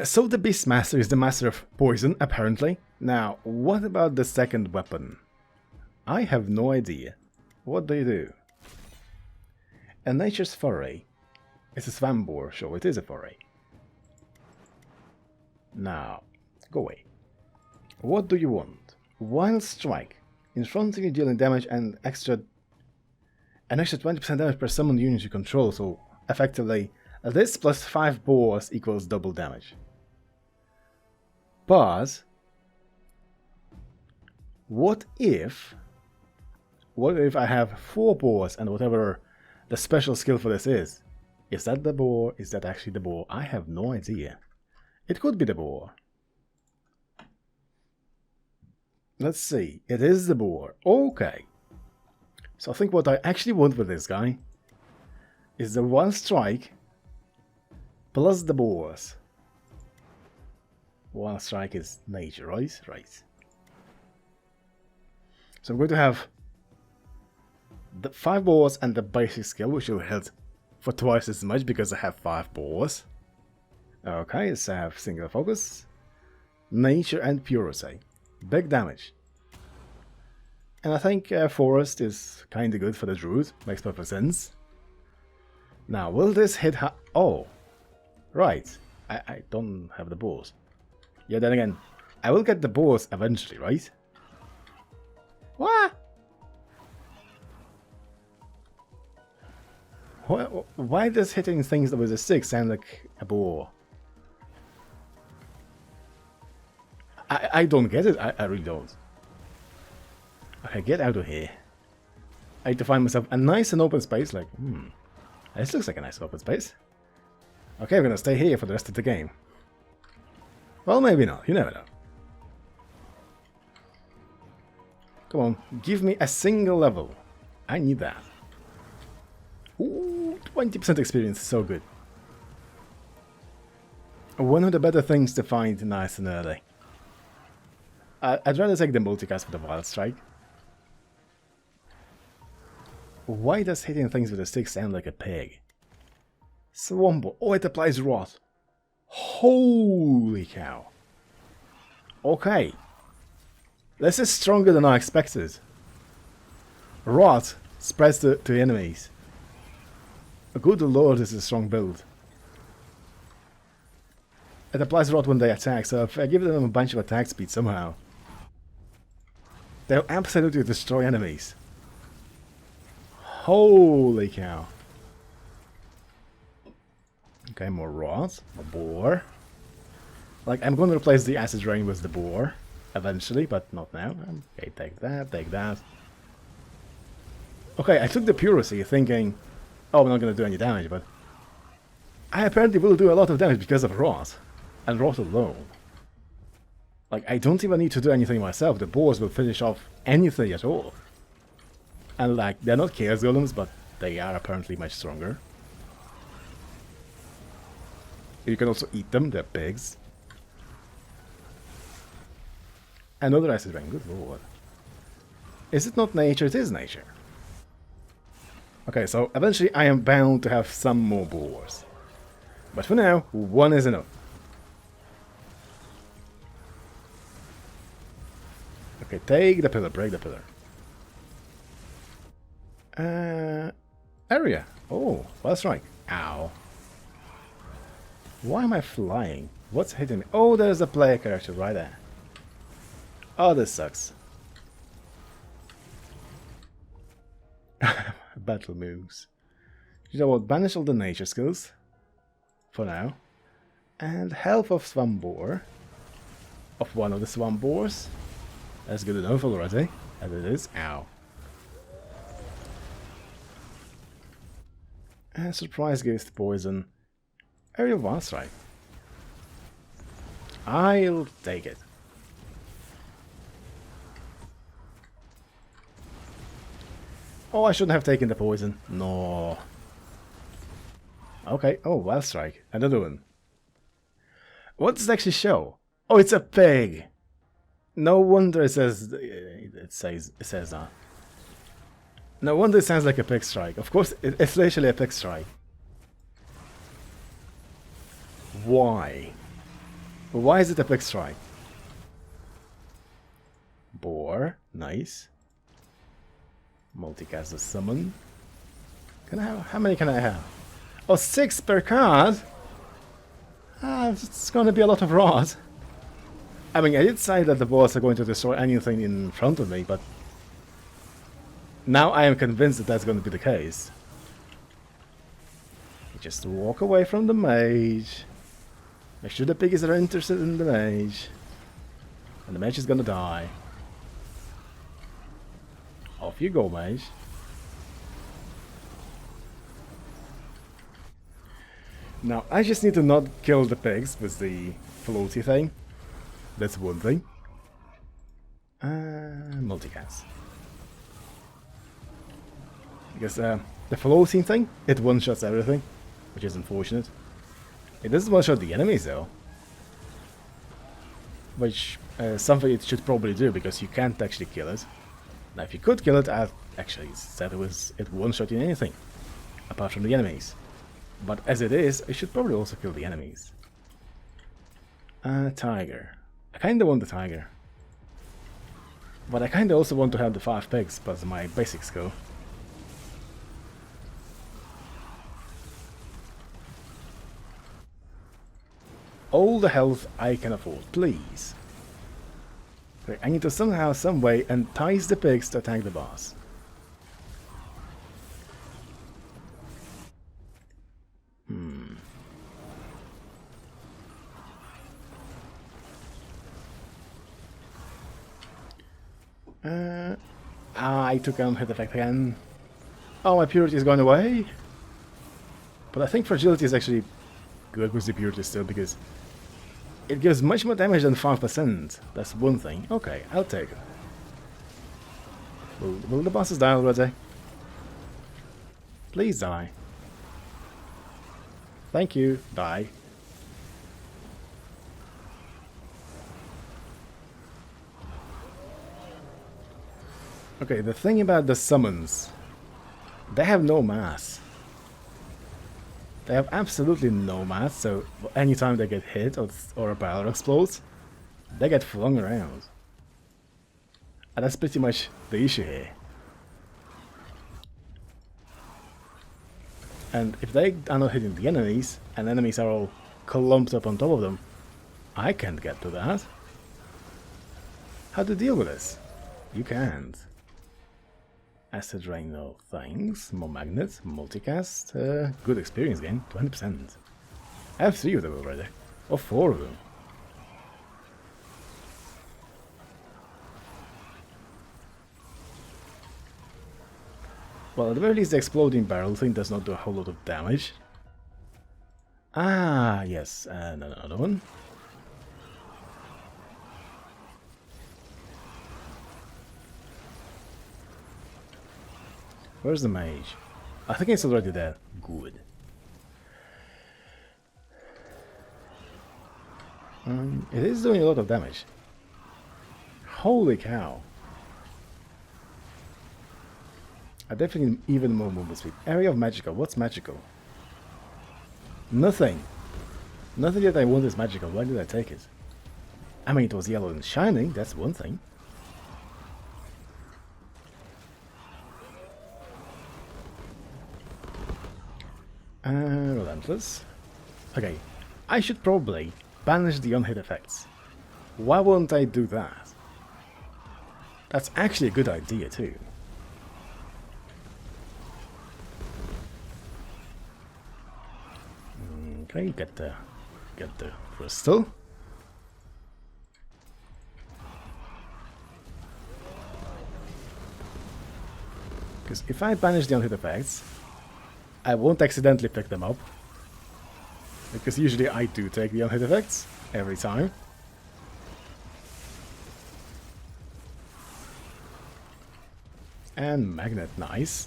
So the Beastmaster is the master of poison, apparently. Now, what about the second weapon? I have no idea. What do you do? A nature's foray. It's a swamp boar, so it is a foray. Now, go away. What do you want? Wild Strike. In front of you dealing damage and an extra 20% damage per summoned unit you control, so effectively this plus 5 boars equals double damage. But what if I have 4 boars and whatever the special skill for this is? Is that the boar? Is that actually the boar? I have no idea. It could be the boar. Let's see. It is the boar. Okay. So I think what I actually want with this guy is the Wild Strike plus the boars. Wild Strike is nature, right? Right. So I'm going to have the 5 boars and the basic skill, which will hit for twice as much because I have 5 boars. Okay, so I have single focus, nature and purity. Big damage. And I think forest is kinda good for the druid. Makes perfect sense. Now, will this hit oh! Right. I don't have the boars. Yeah, then again, I will get the boars eventually, right? What? Why does hitting things with a stick sound like a boar? I don't get it. I really don't. Okay, get out of here. I need to find myself a nice and open space. Like, this looks like a nice open space. Okay, I'm gonna stay here for the rest of the game. Well, maybe not. You never know. Come on, give me a single level. I need that. Ooh, 20% experience. So good. One of the better things to find nice and early. I'd rather take the multicast with the Wild Strike. Why does hitting things with a stick sound like a pig? Swambo. Oh, it applies rot. Holy cow. Okay. This is stronger than I expected. Rot spreads to enemies. Good lord, this is a strong build. It applies rot when they attack, so if I give them a bunch of attack speed somehow, they'll absolutely destroy enemies. Holy cow. Okay, more rot, more boar. Like, I'm going to replace the acid rain with the boar eventually, but not now. Okay, take that, take that. Okay, I took the purity thinking, oh, I'm not going to do any damage, but I apparently will do a lot of damage because of rot. And rot alone. Like, I don't even need to do anything myself. The boars will finish off anything at all. And like, they're not chaos golems, but they are apparently much stronger. You can also eat them, they're pigs. Another acid rain, good lord. Is it not nature? It is nature. Okay, so eventually I am bound to have some more boars. But for now, 1 is enough. Okay, take the pillar, break the pillar. Area. Oh, Wild Strike. Ow. Why am I flying? What's hitting me? Oh, there's a player character right there. Oh, this sucks. Battle moves. You know what? Banish all the nature skills. For now. And health of Swamp Boar. Of one of the Swamp Boars. That's good enough already. And it is. Ow. And surprise gives poison. Area of Wild Strike. I'll take it. Oh, I shouldn't have taken the poison. No. Okay. Oh, Wild Strike. Another one. What does it actually show? Oh, it's a pig. No wonder it says that. No wonder it sounds like a pig strike. Of course, it's literally a pig strike. Why? Why is it a big strike? Boar, nice. Multicast the summon. Can I have, how many can I have? Oh, 6 per card? Ah, it's gonna be a lot of rot. I mean, I did say that the boars are going to destroy anything in front of me, but now I am convinced that that's going to be the case. Just walk away from the mage. Make sure the piggies are interested in the mage. And the mage is gonna die. Off you go, mage. Now, I just need to not kill the pigs with the floaty thing. That's one thing. Multicast. Because the floating thing, it one-shots everything, which is unfortunate. It doesn't one-shot the enemies though. Which something it should probably do, because you can't actually kill it. Now if you could kill it, I'd actually said it one-shotting anything, apart from the enemies. But as it is, it should probably also kill the enemies. Tiger. I kinda want the tiger. But I kinda also want to have the 5 pigs, plus my basic skill. All the health I can afford, please. Okay, I need to somehow, some way, entice the pigs to attack the boss. I took on hit effect again. Oh, my purity is going away. But I think fragility is actually good with the purity still, because it gives much more damage than 5%. That's one thing. Okay, I'll take it. Will the bosses die already? Please die. Thank you. Die. Okay, the thing about the summons, they have no mass. They have absolutely no mass, so anytime they get hit or a barrel explodes, they get flung around. And that's pretty much the issue here. And if they are not hitting the enemies, and enemies are all clumped up on top of them, I can't get to that. How to deal with this? You can't. Acid rain, no thanks. More magnets, multicast. Good experience gain, 20%. I have 3 of them already. Or 4 of them. Well, at the very least, the exploding barrel thing does not do a whole lot of damage. Ah, yes, and another one. Where's the mage? I think it's already there. Good. It is doing a lot of damage. Holy cow. I definitely need even more movement speed. Area of magical. What's magical? Nothing. Nothing that I want is magical. Why did I take it? I mean, it was yellow and shining. That's one thing. Relentless. Okay, I should probably banish the unhit effects. Why won't I do that? That's actually a good idea too. Okay, get the crystal. Because if I banish the unhit effects, I won't accidentally pick them up. Because usually I do take the unhit effects, every time. And magnet, nice.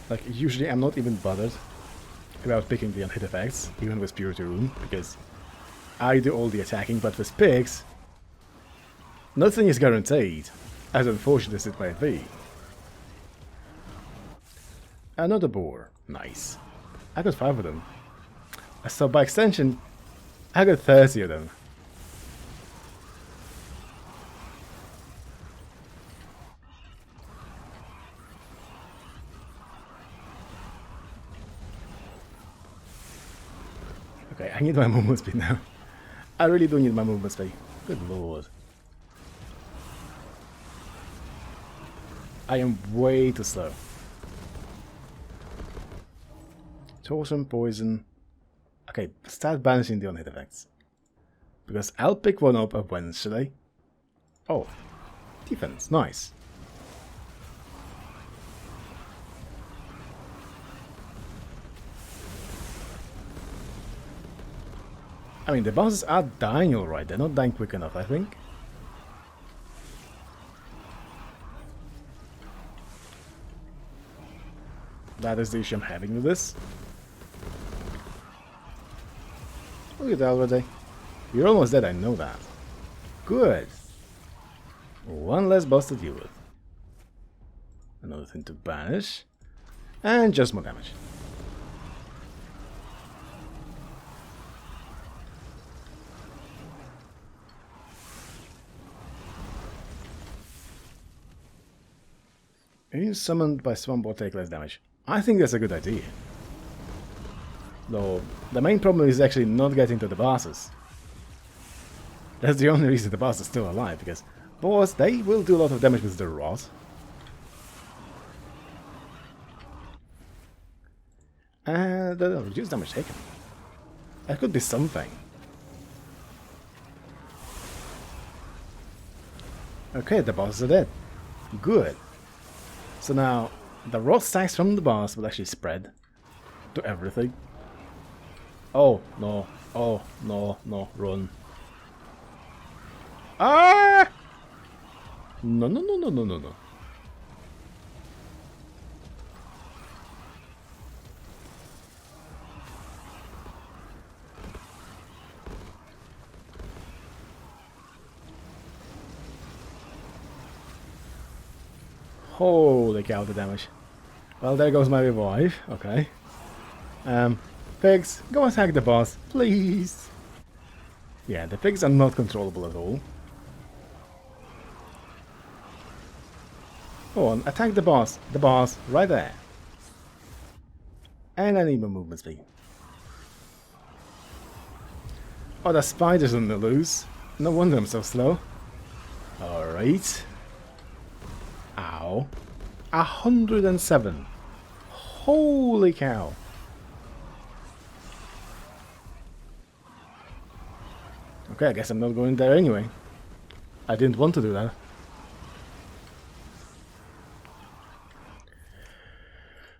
Like, usually I'm not even bothered about picking the unhit effects, even with Purity Rune, because I do all the attacking, but with pigs, nothing is guaranteed, as unfortunate as it might be. Another boar. Nice. I got 5 of them. So by extension, I got 30 of them. Okay, I need my movement speed now. I really do need my movement speed. Good lord. I am way too slow. Torsion, poison. Okay, start banishing the on-hit effects. Because I'll pick one up eventually. Oh, defense, nice. I mean, the bosses are dying alright, they're not dying quick enough, I think. That is the issue I'm having with this. Look at that already. You're almost dead, I know that. Good. One less boss to deal with. Another thing to banish. And just more damage. Being summoned by Swamp will take less damage. I think that's a good idea. Though, the main problem is actually not getting to the bosses. That's the only reason the boss is still alive, because boss, they will do a lot of damage with the rod. And reduced damage taken. That could be something. Okay, the bosses are dead. Good. So now, the rod stacks from the boss will actually spread to everything. Oh, no. Oh, no, no, run. Ah! No, no, no, no, no, no, no. Holy cow, the damage. Well, there goes my revive. Okay. Pigs, go attack the boss, please. Yeah, the pigs are not controllable at all. Go on, attack the boss, right there. And I need my movement speed. Oh, the spiders on the loose. No wonder I'm so slow. Alright. Ow. 107. Holy cow. Okay, I guess I'm not going there anyway. I didn't want to do that.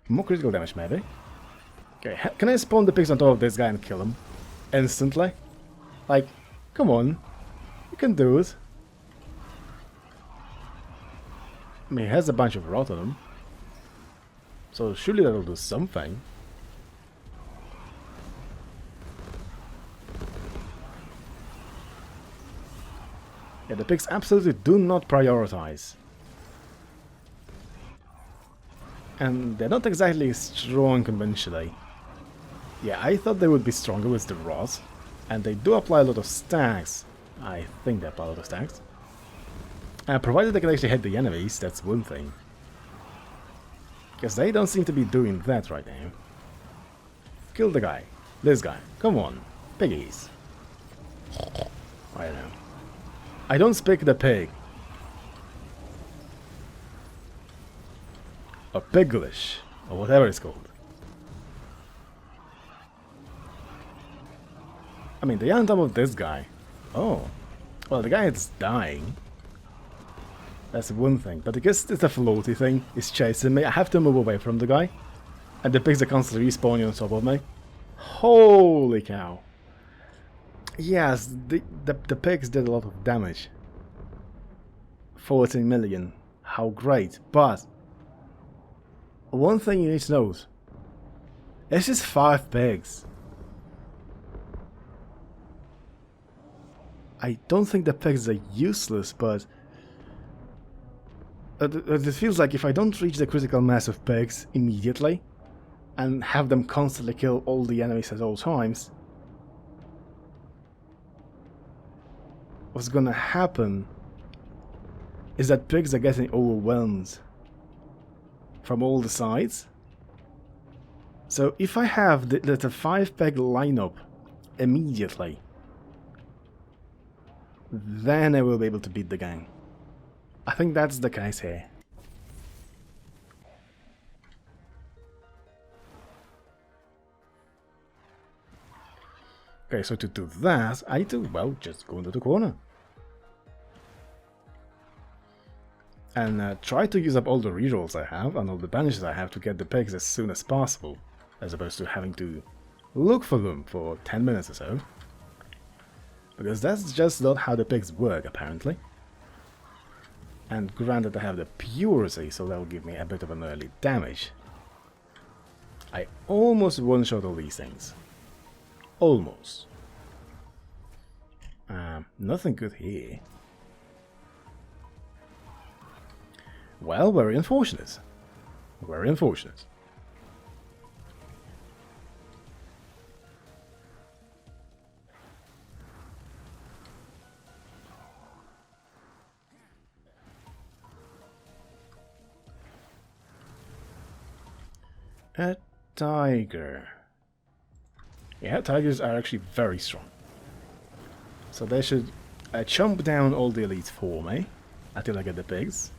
More critical damage, maybe. Okay, can I spawn the pigs on top of this guy and kill him? Instantly? Like, come on. You can do it. I mean, he has a bunch of rot on him. So surely that'll do something. Yeah, the pigs absolutely do not prioritize. And they're not exactly strong conventionally. Yeah, I thought they would be stronger with the rot. And they do apply a lot of stacks. I think they apply a lot of stacks. Provided they can actually hit the enemies, that's one thing. Because they don't seem to be doing that right now. Kill the guy. This guy. Come on. Piggies. I don't know. I don't speak the pig. Or Piglish. Or whatever it's called. I mean, they are on top of this guy. Oh. Well, the guy is dying. That's one thing. But because it's a floaty thing, it's chasing me, I have to move away from the guy. And the pigs are constantly respawning on top of me. Holy cow. Yes, the pigs did a lot of damage. 14 million. How great. But one thing you need to note. It's just 5 pigs. I don't think the pigs are useless, but it feels like if I don't reach the critical mass of pigs immediately and have them constantly kill all the enemies at all times, what's gonna happen is that pigs are getting overwhelmed from all the sides. So if I have the 5-peg lineup immediately, then I will be able to beat the gang. I think that's the case here. Okay, so to do that, I need to, well, just go into the corner. And try to use up all the rerolls I have and all the banishes I have to get the pigs as soon as possible, as opposed to having to look for them for 10 minutes or so. Because that's just not how the pigs work, apparently. And granted, I have the purity, so that will give me a bit of an early damage. I almost one-shot all these things. Almost. Nothing good here. Well, very unfortunate. Very unfortunate. A tiger. Yeah, tigers are actually very strong. So they should chomp down all the elites for me until I get the pigs.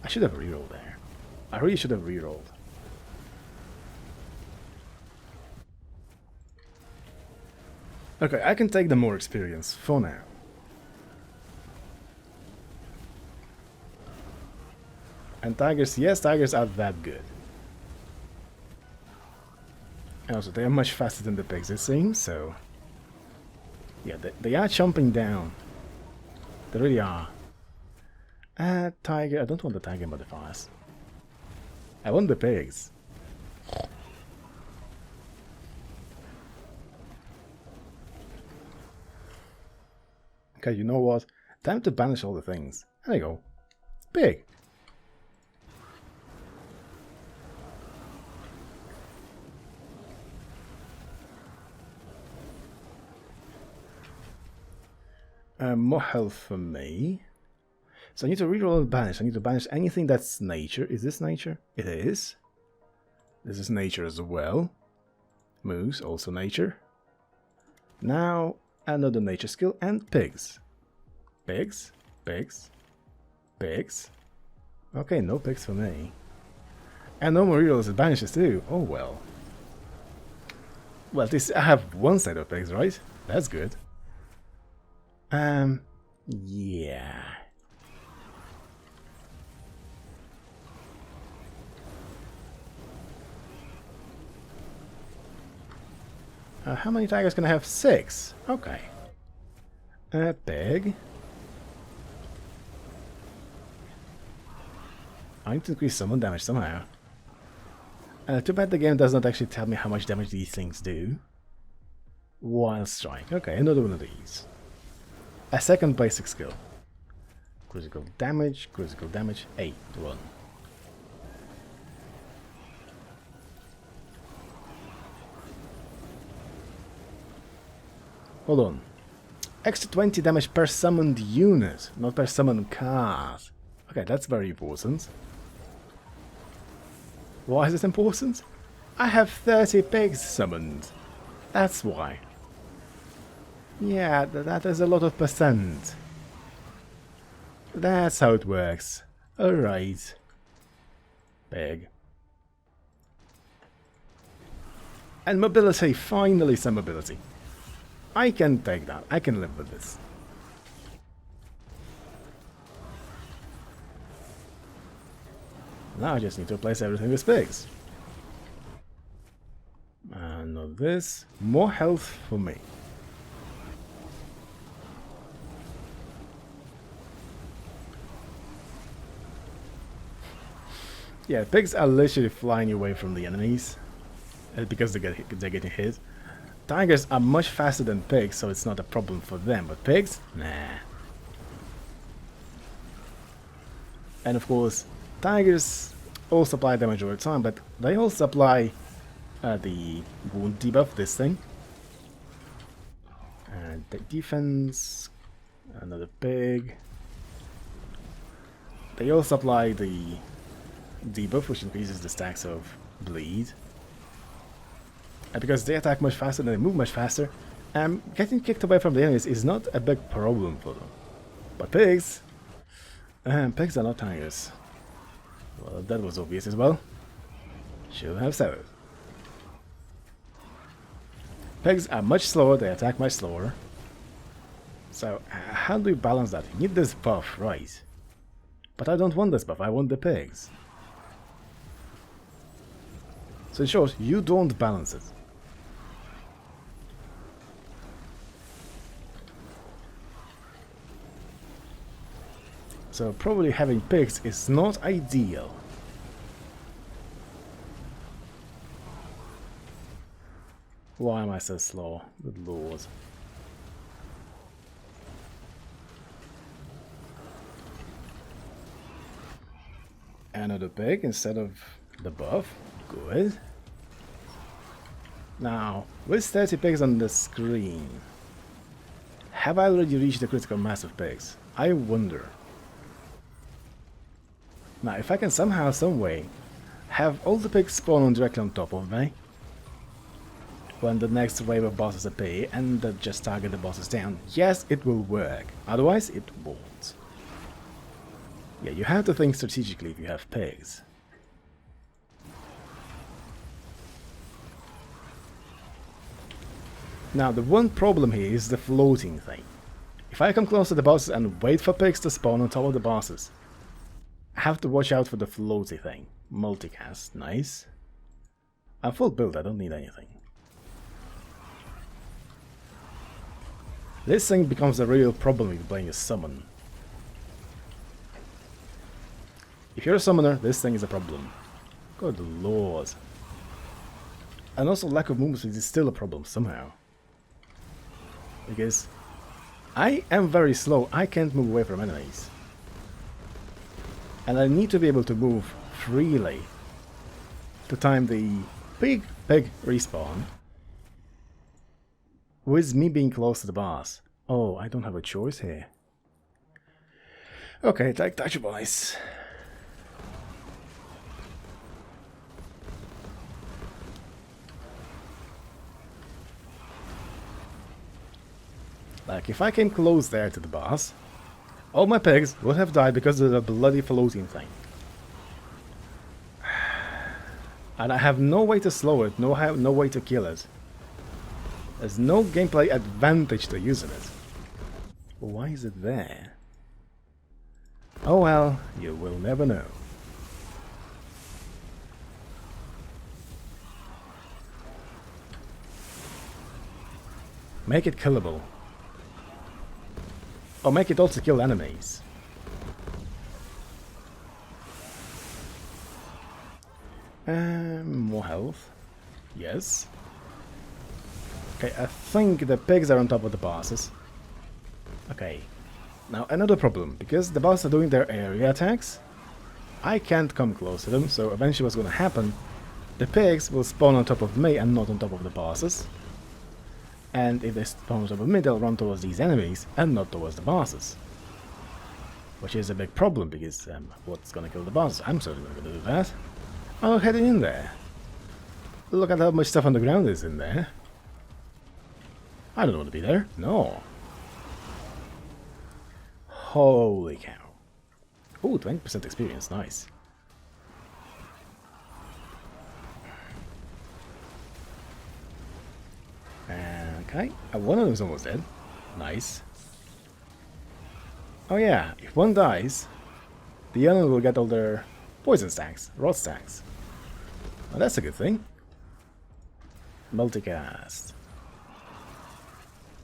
I should have rerolled there. I really should have rerolled. Okay, I can take the more experience for now. And tigers, yes, tigers are that good. And also, they are much faster than the pigs, it seems, so... Yeah, they are chomping down. They really are. Tiger, I don't want the tiger modifiers. I want the pigs. Okay, you know what? Time to banish all the things. There you go. Pig. More health for me. So I need to reroll and banish. I need to banish anything that's nature. Is this nature? It is. This is nature as well. Moose, also nature. Now, another nature skill and pigs. Pigs, pigs, pigs. Okay, no pigs for me. And no more rerolls and banishes too. Oh well. Well, this I have one set of pigs, right? That's good. Yeah. How many tigers can I have? 6. Okay. Pig. I need to increase summon damage somehow. Too bad the game does not actually tell me how much damage these things do. Wild Strike. Okay, another one of these. A second basic skill. Critical damage, 8. Run. Hold on. Extra 20 damage per summoned unit, not per summoned card. Okay, that's very important. Why is it important? I have 30 pigs summoned. That's why. Yeah, that is a lot of percent. That's how it works. Alright. Pig. And mobility, finally some mobility. I can take that. I can live with this. Now I just need to replace everything with pigs. And not this. More health for me. Yeah, pigs are literally flying away from the enemies because they're getting hit. tigers are much faster than pigs, so it's not a problem for them. But pigs? Nah. And of course, tigers also apply damage over time, but they also apply the wound debuff, this thing. And the defense, another pig. They also apply the debuff, which increases the stacks of bleed. And because they attack much faster and they move much faster, getting kicked away from the enemies is not a big problem for them. But pigs, pigs are not tigers. Well, that was obvious as well. Should have said it. Pigs are much slower, they attack much slower. So, how do we balance that? You need this buff, right? But I don't want this buff, I want the pigs. So in short, you don't balance it. So probably having pigs is not ideal. Why am I so slow? Good lord. Another pig instead of the buff. Good. Now, with 30 pigs on the screen, have I already reached the critical mass of pigs? I wonder. Now, if I can somehow, some way, have all the pigs spawn directly on top of me, when the next wave of bosses appear, and just target the bosses down, yes, it will work. Otherwise, it won't. Yeah, you have to think strategically if you have pigs. Now, the one problem here is the floating thing. If I come close to the bosses and wait for pigs to spawn on top of the bosses, I have to watch out for the floaty thing. Multicast, nice. I'm full build, I don't need anything. This thing becomes a real problem if you're playing a summon. If you're a summoner, this thing is a problem. Good lord. And also lack of movement speed is still a problem somehow. Because I am very slow, I can't move away from enemies. And I need to be able to move freely to time the big respawn with me being close to the boss. Oh, I don't have a choice here. Okay, take touch boys. Like, if I came close there to the boss, all my pigs would have died because of the bloody floating thing. And I have no way to slow it, no way to kill it. There's no gameplay advantage to using it. Why is it there? Oh well, you will never know. Make it killable. Or make it also kill enemies. More health. Yes. Okay, I think the pigs are on top of the bosses. Okay. Now another problem, because the bosses are doing their area attacks, I can't come close to them, so eventually what's going to happen, the pigs will spawn on top of me and not on top of the bosses. And if they spawn on top of me, they'll run towards these enemies and not towards the bosses. Which is a big problem, because what's going to kill the bosses? I'm certainly not going to do that. Oh, heading in there. Look at how much stuff on the ground is in there. I don't want to be there. No. Holy cow. Ooh, 20% experience. Nice. Okay. One of them is almost dead. Nice. Oh yeah, if one dies, the other will get all their poison stacks, rot stacks. Well, that's a good thing. Multicast.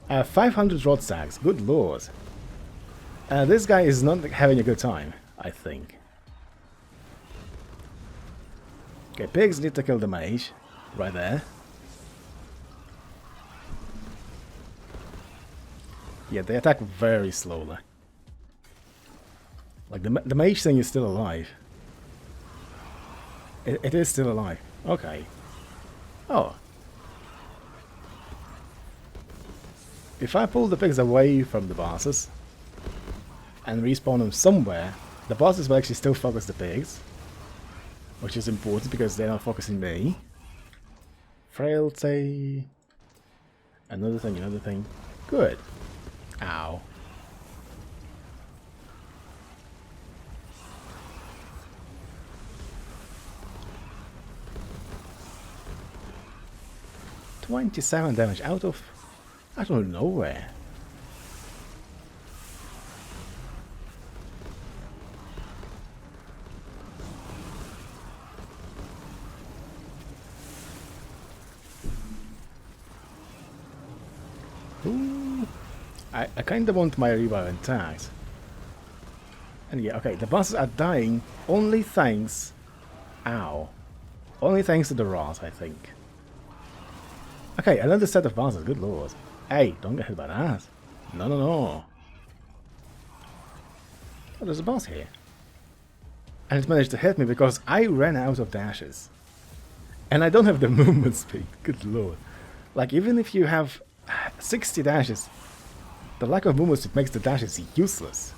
500 rot stacks, good lord. This guy is not having a good time, I think. Okay, pigs need to kill the mage. Right there. Yeah, they attack very slowly. Like, the mage thing is still alive. It is still alive. Okay. Oh. If I pull the pigs away from the bosses and respawn them somewhere, the bosses will actually still focus the pigs, which is important because they're not focusing me. Frailty. Another thing, another thing. Good. Ow. $27 damage out of nowhere. Ooh. I kinda want my revive intact. And yeah, okay, the bosses are dying only thanks... Ow. Only thanks to the rot, I think. Okay, another set of bosses, good lord. Hey, don't get hit by that. No, no, no. Oh, there's a boss here. And it managed to hit me because I ran out of dashes. And I don't have the movement speed, good lord. Like, even if you have 60 dashes, the lack of movement speed makes the dashes useless.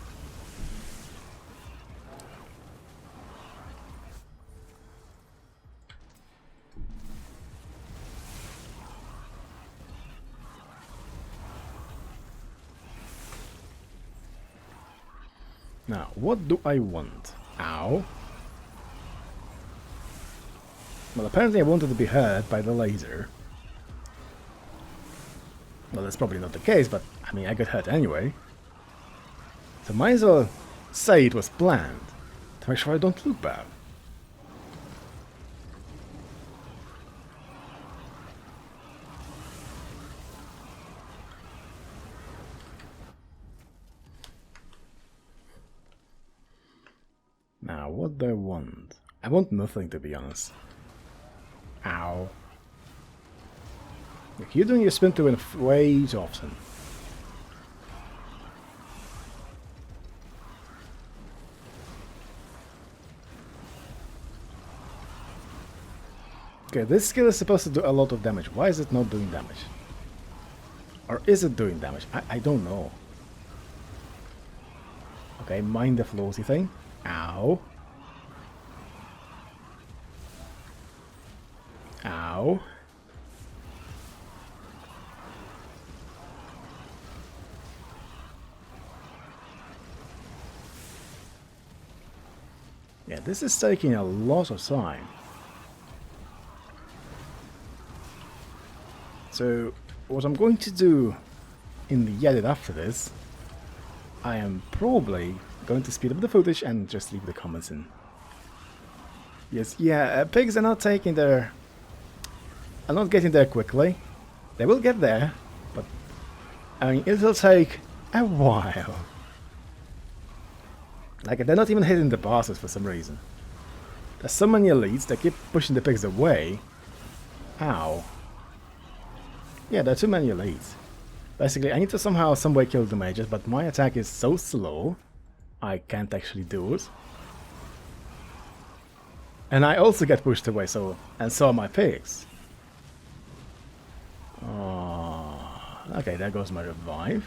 Now, what do I want? Ow. Well, apparently I wanted to be hurt by the laser. Well, that's probably not the case, but I mean, I got hurt anyway. So might as well say it was planned, to make sure I don't look bad. Now, what do I want? I want nothing, to be honest. Ow. Look, you're doing your spin to win way too often. Okay, this skill is supposed to do a lot of damage. Why is it not doing damage? Or is it doing damage? I don't know. Okay, mind the floaty thing. Ow. Ow. Yeah, this is taking a lot of time. So, what I'm going to do in the edit after this, I am probably going to speed up the footage and just leave the comments in. Yes, yeah, pigs are not taking their... are not getting there quickly. They will get there, but I mean, it'll take a while. Like, they're not even hitting the bosses for some reason. There's so many elites, they keep pushing the pigs away. Ow. Yeah, there are too many elites. Basically, I need to somehow, some way kill the mages, but my attack is so slow, I can't actually do it. And I also get pushed away, and so are my pigs. Oh, okay, there goes my revive.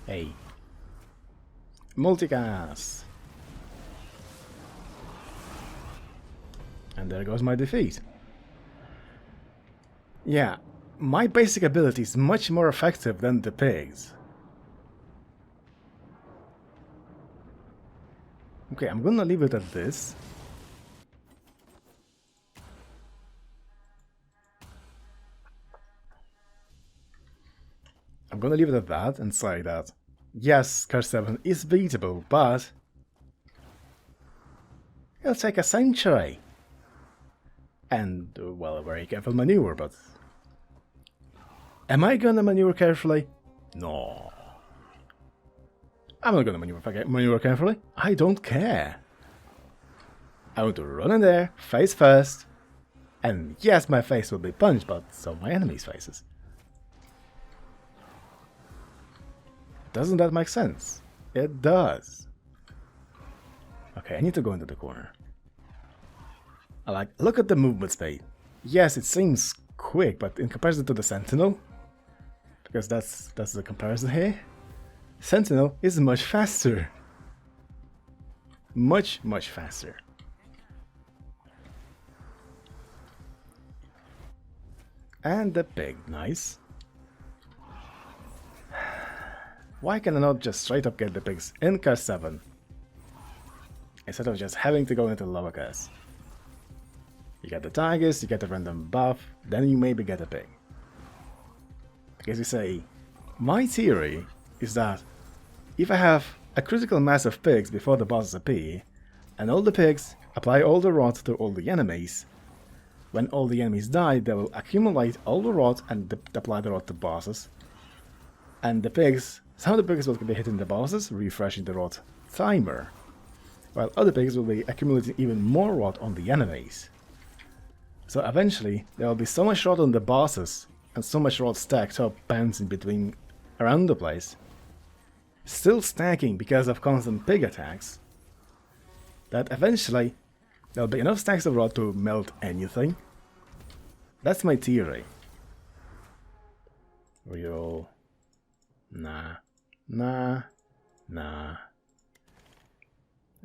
Hey. Multicast. And there goes my defeat. Yeah, my basic ability is much more effective than the pigs. Okay, I'm gonna leave it at this. I'm gonna leave it at that and say that, yes, Curse 7 is beatable, but it'll take a century. And, well, a very careful maneuver, but... Am I gonna maneuver carefully? No. I'm not gonna maneuver carefully. I don't care. I want to run in there, face first, And yes, my face will be punched, but so my enemies' faces. Doesn't that make sense? It does. Okay, I need to go into the corner. Look at the movement speed. Yes, it seems quick, but in comparison to the Sentinel, because that's the comparison here, Sentinel is much faster. Much faster. And the pig, nice. Why can I not just straight up get the pigs in curse 7? Instead of just having to go into lower curse. You get the tigers, you get the random buff, then you maybe get a pig. Because you say, my theory is that if I have a critical mass of pigs before the bosses appear, and all the pigs apply all the rot to all the enemies, when all the enemies die, they will accumulate all the rot and apply the rot to bosses. And the pigs, some of the pigs will be hitting the bosses, refreshing the rot timer, while other pigs will be accumulating even more rot on the enemies. So eventually, there will be so much rot on the bosses, and so much rot stacked up, bouncing between around the place, still stacking because of constant pig attacks, that eventually there'll be enough stacks of rot to melt anything. That's my theory. Real. Nah.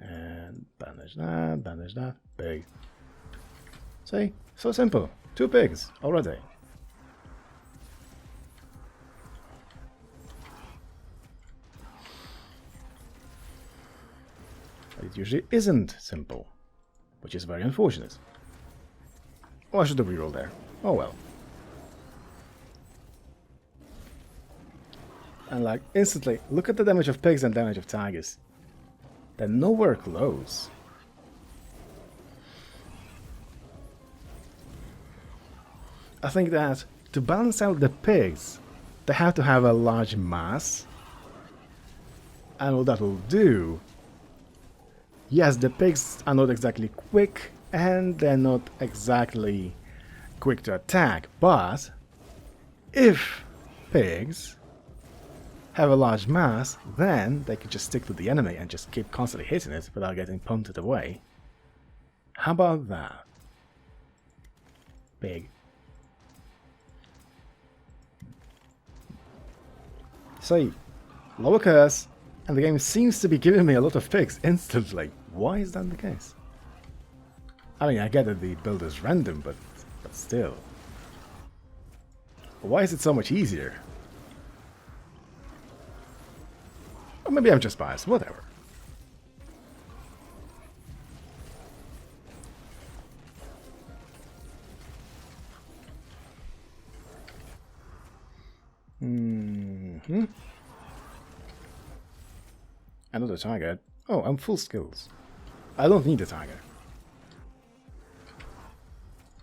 And banish that, pig. See? So simple. 2 pigs already. But it usually isn't simple, which is very unfortunate. Oh, I should have rerolled there. Oh well. And like instantly, look at the damage of pigs and damage of tigers. They're nowhere close. I think that to balance out the pigs, they have to have a large mass. And what that will do, yes, the pigs are not exactly quick, and they're not exactly quick to attack, but if pigs have a large mass, then they can just stick to the enemy and just keep constantly hitting it without getting punted away. How about that? Pig. See, lower curse, and the game seems to be giving me a lot of pigs instantly. Why is that the case? I mean, I get that the build is random, but still. Why is it so much easier? Or maybe I'm just biased, whatever. Another tiger. Oh, I'm full skills. I don't need a tiger.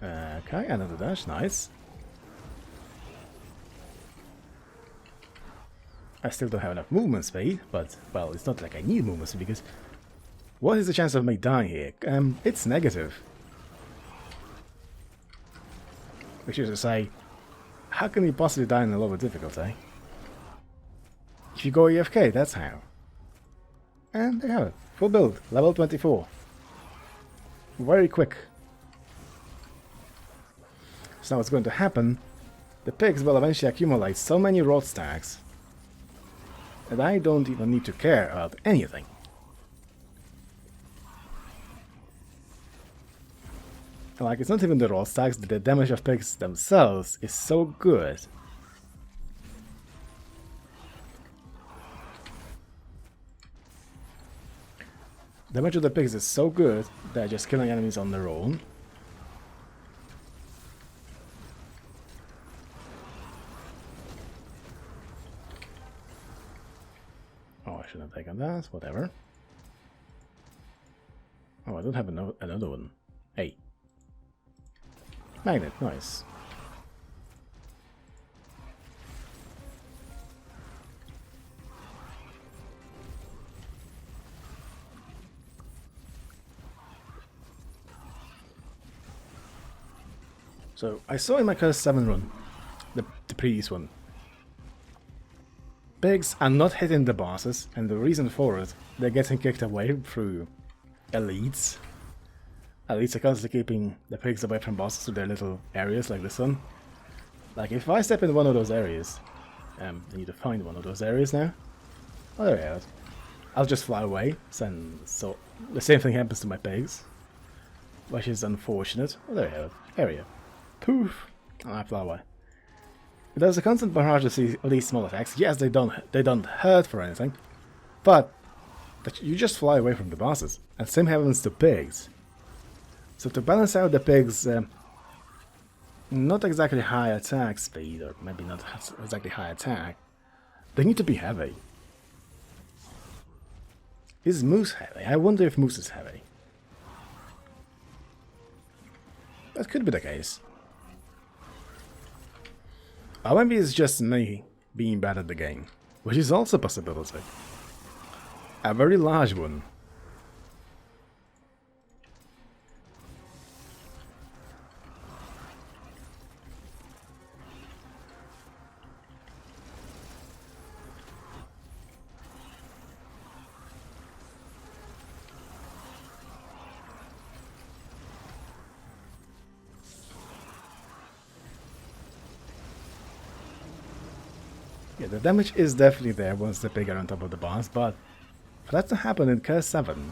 Okay, another dash, nice. I still don't have enough movement speed, but, well, it's not like I need movement speed, because what is the chance of me dying here? It's negative. Which is to say, how can you possibly die in a lower difficulty? If you go AFK, that's how. And there you have it. Full build, level 24. Very quick. So now what's going to happen, the pigs will eventually accumulate so many rot stacks that I don't even need to care about anything. Like, it's not even the rot stacks, the damage of pigs themselves is so good. The damage of the pigs is so good, they're just killing enemies on their own. Oh, I should have taken that, whatever. Oh, I don't have another one. Hey. Magnet, nice. So I saw in my Curse 7 run, the previous one, pigs are not hitting the bosses, and the reason for it, they're getting kicked away through elites. Elites are constantly keeping the pigs away from bosses to their little areas like this one. Like if I step in one of those areas, I need to find one of those areas now. Oh, there we are. I'll just fly away, so the same thing happens to my pigs, which is unfortunate. Oh, there we are. Area. Poof! And I fly away. There's a constant barrage of these small attacks. Yes, they don't hurt for anything, but you just fly away from the bosses, and same happens to pigs. So to balance out the pigs' not exactly high attack speed, or maybe not exactly high attack, they need to be heavy. Is Moose heavy? I wonder if Moose is heavy. That could be the case. Or maybe it's just me being bad at the game, which is also a possibility. A very large one. Yeah, the damage is definitely there once the pig are on top of the boss, but for that to happen in Curse 7,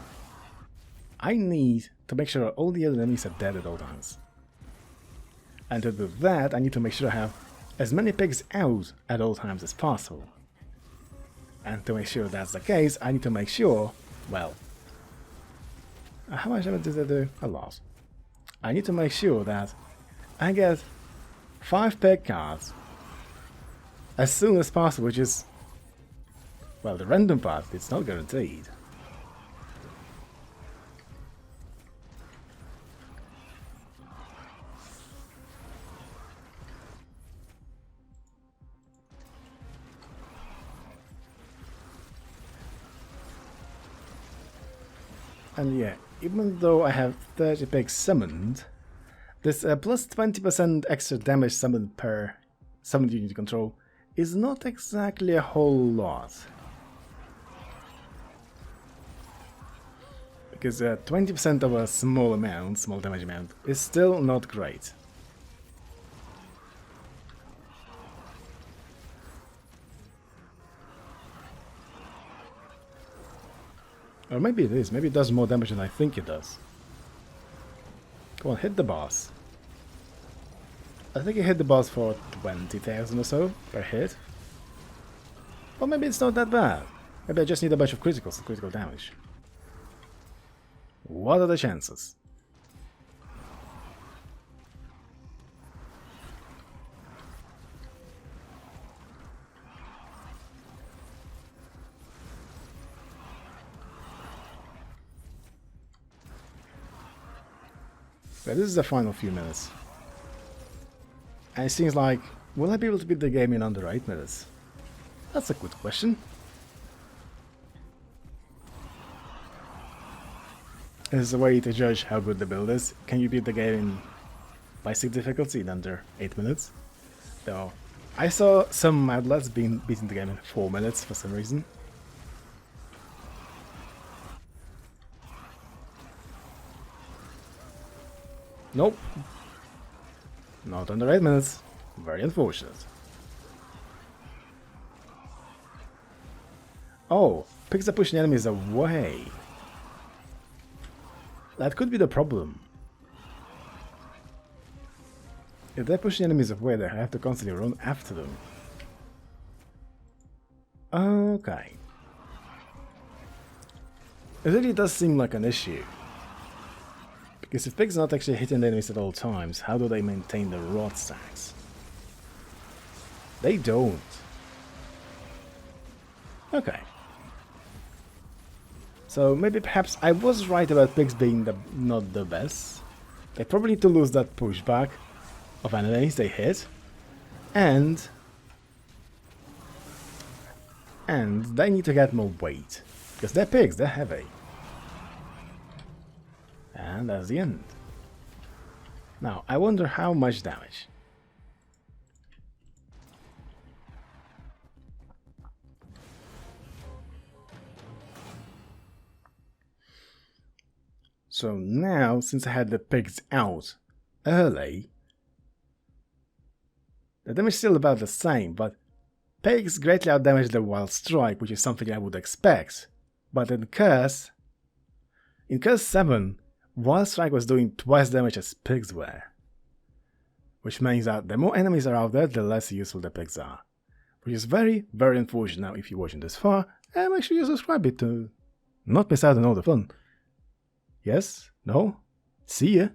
I need to make sure all the other enemies are dead at all times. And to do that, I need to make sure I have as many pigs out at all times as possible. And to make sure that's the case, I need to make sure, well, how much damage did I do? A lot. I need to make sure that I get 5 pig cards as soon as possible, which is, well, the random part, it's not guaranteed. And yeah, even though I have 30 pigs summoned, this plus 20% extra damage summoned per summoned unit control is not exactly a whole lot. Because 20% of a small damage amount, is still not great. Or maybe it is, maybe it does more damage than I think it does. Come on, hit the boss. I think I hit the boss for 20,000 or so per hit. Or maybe it's not that bad. Maybe I just need a bunch of critical damage. What are the chances? But this is the final few minutes. And it seems like, will I be able to beat the game in under 8 minutes? That's a good question. This is a way to judge how good the build is. Can you beat the game in basic difficulty in under 8 minutes? Though, I saw some outlets beating the game in 4 minutes for some reason. Nope. Not under 8 minutes. Very unfortunate. Oh, pigs are pushing enemies away. That could be the problem. If they're pushing enemies away, they have to constantly run after them. Okay. It really does seem like an issue. Because if pigs are not actually hitting the enemies at all times, how do they maintain the rod stacks? They don't. Okay. So maybe perhaps I was right about pigs being not the best. They probably need to lose that pushback of enemies they hit. And they need to get more weight. Because they're pigs, they're heavy. And that's the end. Now, I wonder how much damage. So now, since I had the pigs out early, the damage is still about the same, but pigs greatly outdamage the Wild Strike, which is something I would expect. But in Curse 7, Wild Strike was doing twice damage as pigs were. Which means that the more enemies are out there, the less useful the pigs are. Which is very, very unfortunate. Now, if you're watching this far, make sure you subscribe to not miss out on all the fun. Yes? No? See ya!